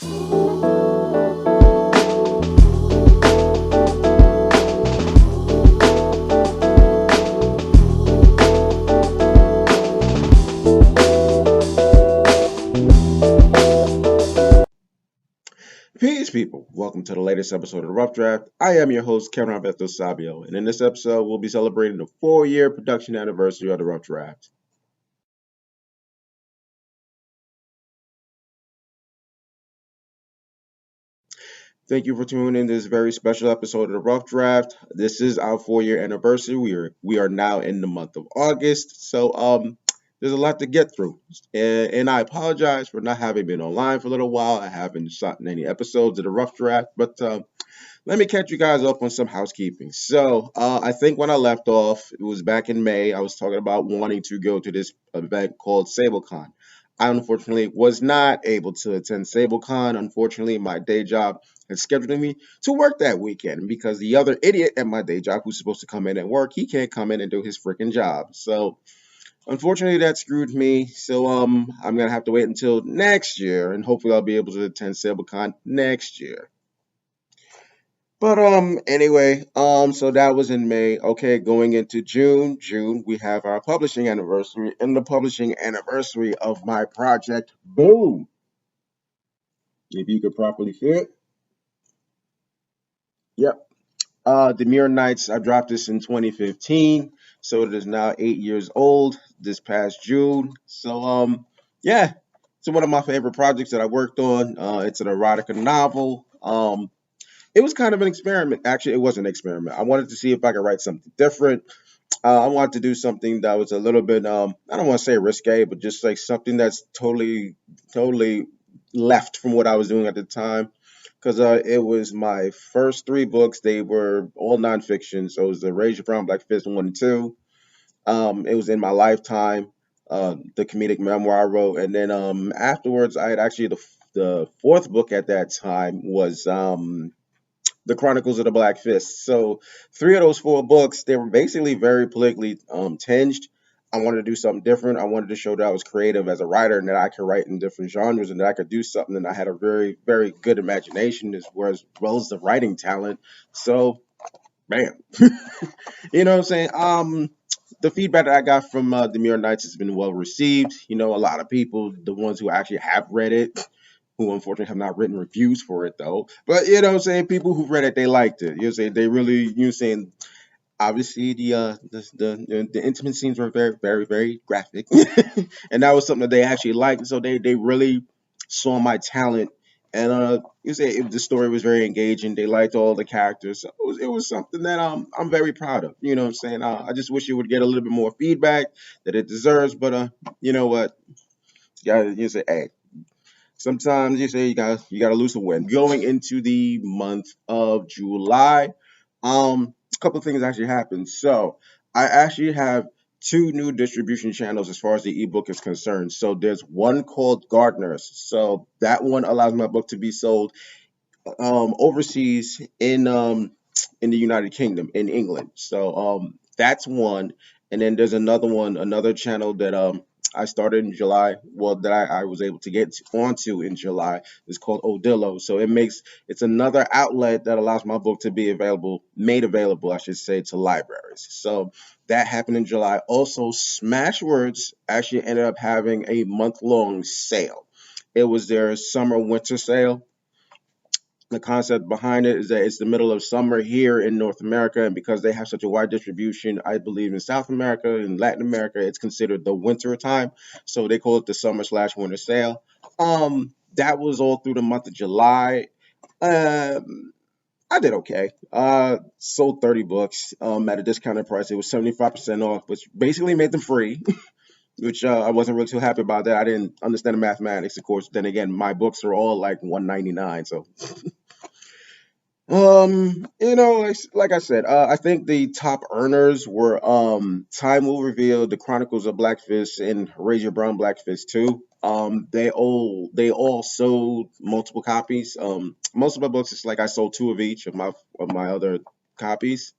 Peace, people. Welcome to the latest episode of the Rough Draft. I am your host, Kevin Alberto Sabio, and in this episode, we'll be celebrating the 4-year production anniversary of the Rough Draft. Thank you for tuning in to this very special episode of the Rough Draft. This is our 4-year anniversary. We are now in the month of August, so there's a lot to get through, and I apologize for not having been online for a little while. I haven't shot any episodes of the Rough Draft, but let me catch you guys up on some housekeeping. So, I think when I left off, it was back in May. I was talking about wanting to go to this event called SableCon. I unfortunately was not able to attend SableCon. Unfortunately, my day job had scheduled me to work that weekend because the other idiot at my day job who's supposed to come in and work, he can't come in and do his freaking job. So, unfortunately, that screwed me. So, I'm gonna have to wait until next year, and hopefully, I'll be able to attend SableCon next year. But anyway, so that was in May. Okay, going into June. June, we have our publishing anniversary and the publishing anniversary of my project. Boom! If you could properly see it. Yep. The Mirror Nights, I dropped this in 2015, so it is now 8 years old this past June. So yeah, it's one of my favorite projects that I worked on. It's an erotica novel. It was kind of an experiment. Actually, it was an experiment. I wanted to see if I could write something different. I wanted to do something that was a little bit, I don't want to say risque, but just like something that's totally left from what I was doing at the time. Because it was my first 3 books. They were all nonfiction. So it was the Raise Your Brown Black Fist 1 and 2. It was in my lifetime, the comedic memoir I wrote. And then afterwards, I had actually, the 4th book at that time was the Chronicles of the Black Fist. So 3 of those 4 books, they were basically very politically tinged. I wanted to do something different. I wanted to show that I was creative as a writer and that I could write in different genres and that I could do something. And I had a very, very good imagination as well as the writing talent. So, bam. You know what I'm saying? The feedback that I got from the Mirror Knights has been well received. A lot of people, the ones who actually have read it, who unfortunately have not written reviews for it though. But you know what I'm saying, people who read it, they liked it. You're saying they really, you're saying obviously the intimate scenes were very, very, very graphic. And that was something that they actually liked. So they really saw my talent. And you say the story was very engaging. They liked all the characters. So it was something that I'm very proud of. You know what I'm saying? I just wish it would get a little bit more feedback that it deserves. But you know what? You say, hey, sometimes you say you gotta lose a win. Going into the month of July, a couple of things actually happened. So I actually have 2 new distribution channels as far as the ebook is concerned. So there's one called Gardeners. So that one allows my book to be sold overseas in the United Kingdom, in England. So that's one. And then there's another one, another channel that I started in July. Well, that I was able to get onto in July. It's called Odillo. So it's another outlet that allows my book to be made available, I should say, to libraries. So that happened in July. Also, Smashwords actually ended up having a month-long sale. It was their summer winter sale. The concept behind it is that it's the middle of summer here in North America, and because they have such a wide distribution, I believe in South America and Latin America, it's considered the winter time, so they call it the summer/winter sale. That was all through the month of July. I did okay. Sold 30 books at a discounted price. It was 75% off, which basically made them free. Which I wasn't really too happy about that. I didn't understand the mathematics, of course. Then again, my books are all like 199, so like I said, I think the top earners were Time Will Reveal, The Chronicles of Black Fist, and Raise Your Brown Black Fist 2. They all sold multiple copies. Most of my books, it's like I sold 2 of each of my other copies.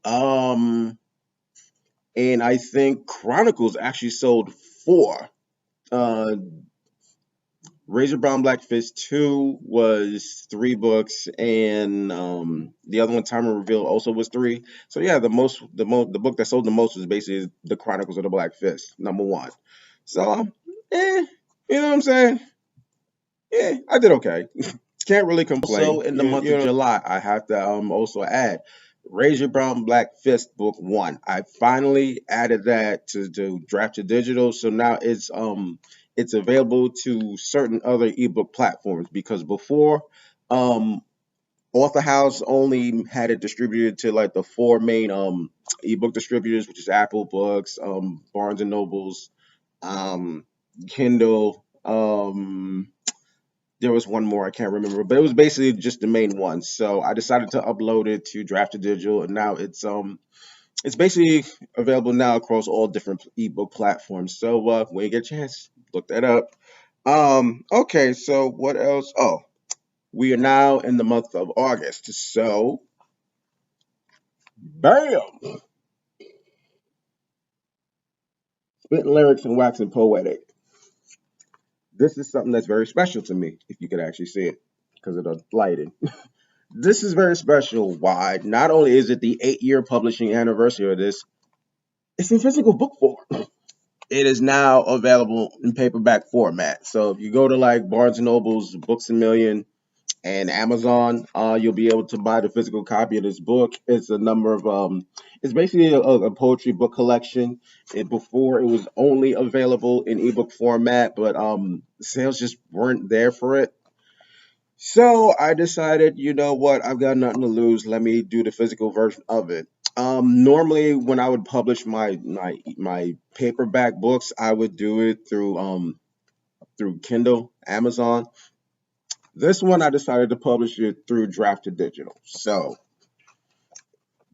Um, and I think Chronicles actually sold 4. Uh, Razor Brown Black Fist 2 was 3 books, and the other one, Time of Reveal, also was 3. So yeah, the book that sold the most was basically the Chronicles of the Black Fist, number one. So you know what I'm saying? Yeah, I did okay. Can't really complain. Also, in the month of July, I have to also add Razor Brown Black Fist Book 1. I finally added that to Draft to Digital, so now it's available to certain other ebook platforms because before um Author House only had it distributed to like the four main ebook distributors, which is Apple Books, Barnes and Nobles, um Kindle, there was one more I can't remember, but it was basically just the main one. So I decided to upload it to Draft to Digital, and now it's basically available now across all different ebook platforms. So when you get a chance, look that up. Okay, so what else? Oh, we are now in the month of August. So bam, spitting lyrics and waxing poetic. This is something that's very special to me, if you could actually see it because of the lighting. This is very special. Why? Not only is it the 8-year publishing anniversary of this, it's in physical book form. It is now available in paperback format. So if you go to like Barnes and Nobles, Books a Million, and Amazon, you'll be able to buy the physical copy of this book. It's a number of it's basically a poetry book collection. Before it was only available in ebook format, but sales just weren't there for it. So I decided, you know what, I've got nothing to lose. Let me do the physical version of it. Normally, when I would publish my paperback books, I would do it through Kindle, Amazon. This one, I decided to publish it through Draft to Digital. So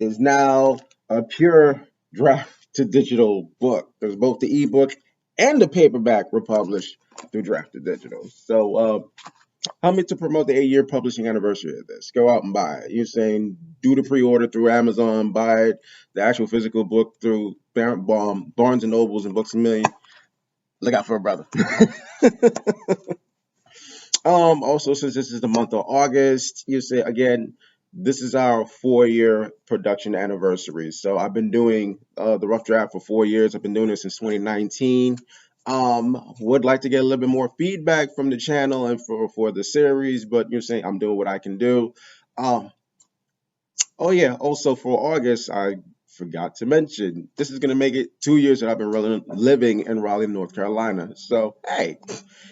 it's now a pure Draft to Digital book. There's both the ebook and the paperback were published through Draft to Digital. So help me to promote the 8-year publishing anniversary of this. Go out and buy it. You're saying do the pre-order through Amazon, buy it, the actual physical book through Barnes and Nobles and Books a Million. Look out for a brother. Also, since this is the month of August, you say again, this is our 4-year production anniversary. So I've been doing the rough draft for 4 years. I've been doing it since 2019. Would like to get a little bit more feedback from the channel and for the series, but you're saying I'm doing what I can do. Um, oh yeah, also for August, I forgot to mention this is gonna make it 2 years that I've been living in Raleigh, North Carolina. So hey,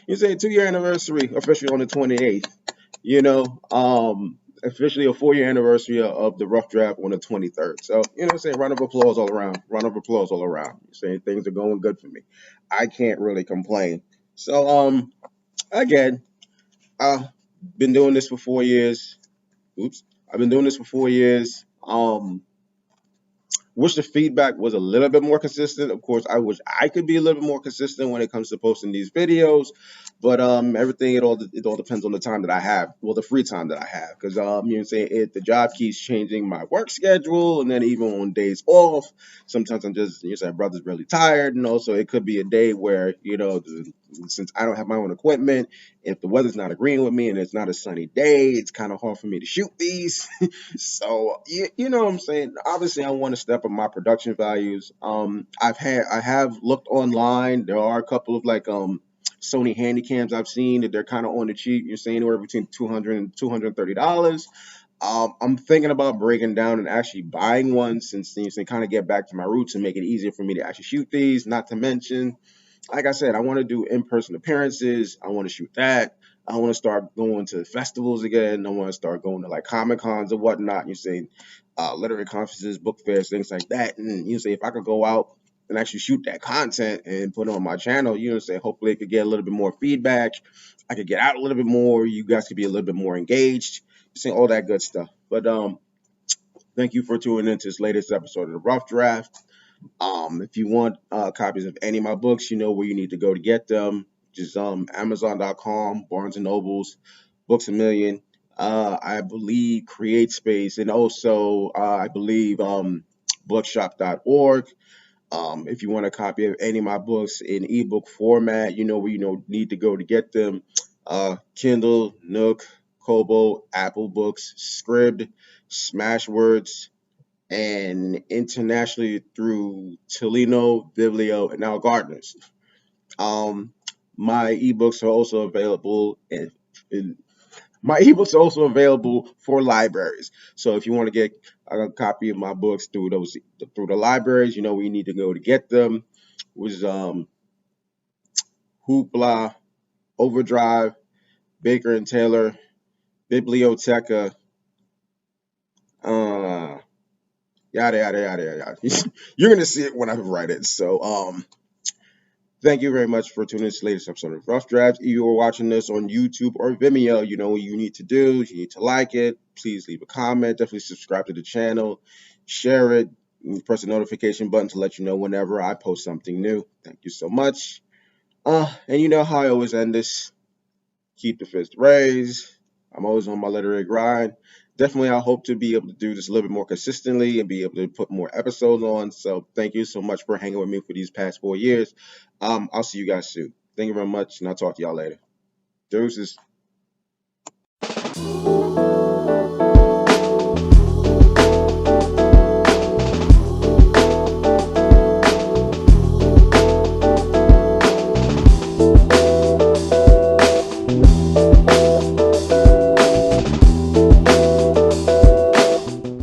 you say 2-year anniversary officially on the 28th. You know, officially a 4-year anniversary of the rough draft on the 23rd. So, you know what I'm saying? Round of applause all around. Round of applause all around. You're saying things are going good for me. I can't really complain. So, again, I've been doing this for 4 years. Oops. I've been doing this for 4 years. Wish the feedback was a little bit more consistent. Of course, I wish I could be a little bit more consistent when it comes to posting these videos. But everything it all depends on the time that I have. Well, the free time that I have, because you know, saying the job keeps changing my work schedule, and then even on days off, sometimes I'm just brother's really tired, and also it could be a day where since I don't have my own equipment, if the weather's not agreeing with me and it's not a sunny day, it's kind of hard for me to shoot these. So you know what I'm saying. Obviously, I want to step up my production values. I have looked online. There are a couple of like Sony handycams I've seen that they're kind of on the cheap. You're saying anywhere between $200 and $230. I'm thinking about breaking down and actually buying one since things can kind of get back to my roots and make it easier for me to actually shoot these. Not to mention, like I said, I want to do in-person appearances. I want to shoot that. I want to start going to festivals again. I want to start going to like Comic Cons and whatnot. You're saying literary conferences, book fairs, things like that. And you say if I could go out and actually shoot that content and put it on my channel, say hopefully it could get a little bit more feedback. I could get out a little bit more. You guys could be a little bit more engaged. Saying all that good stuff. But thank you for tuning into this latest episode of the Rough Draft. If you want copies of any of my books, you know where you need to go to get them. Just Amazon.com, Barnes and Nobles, Books a Million. I believe CreateSpace, and also I believe bookshop.org. If you want a copy of any of my books in ebook format, you know where need to go to get them. Kindle, Nook, Kobo, Apple Books, Scribd, Smashwords, and internationally through Tolino, Biblio, and now Gardeners. Um, my ebooks are also available in my ebooks are also available for libraries. So if you want to get a copy of my books through the libraries, you know where you need to go to get them. Was Hoopla, Overdrive, Baker and Taylor, Biblioteca, uh, yada yada yada yada. You're gonna see it when I write it. So thank you very much for tuning in to the latest episode of Rough Drafts. If you are watching this on YouTube or Vimeo, you know what you need to do. You need to like it. Please leave a comment. Definitely subscribe to the channel. Share it. And press the notification button to let you know whenever I post something new. Thank you so much. And you know how I always end this. Keep the fist raised. I'm always on my literary grind. Definitely, I hope to be able to do this a little bit more consistently and be able to put more episodes on. So, thank you so much for hanging with me for these past 4 years. I'll see you guys soon. Thank you very much, and I'll talk to y'all later. Deuces.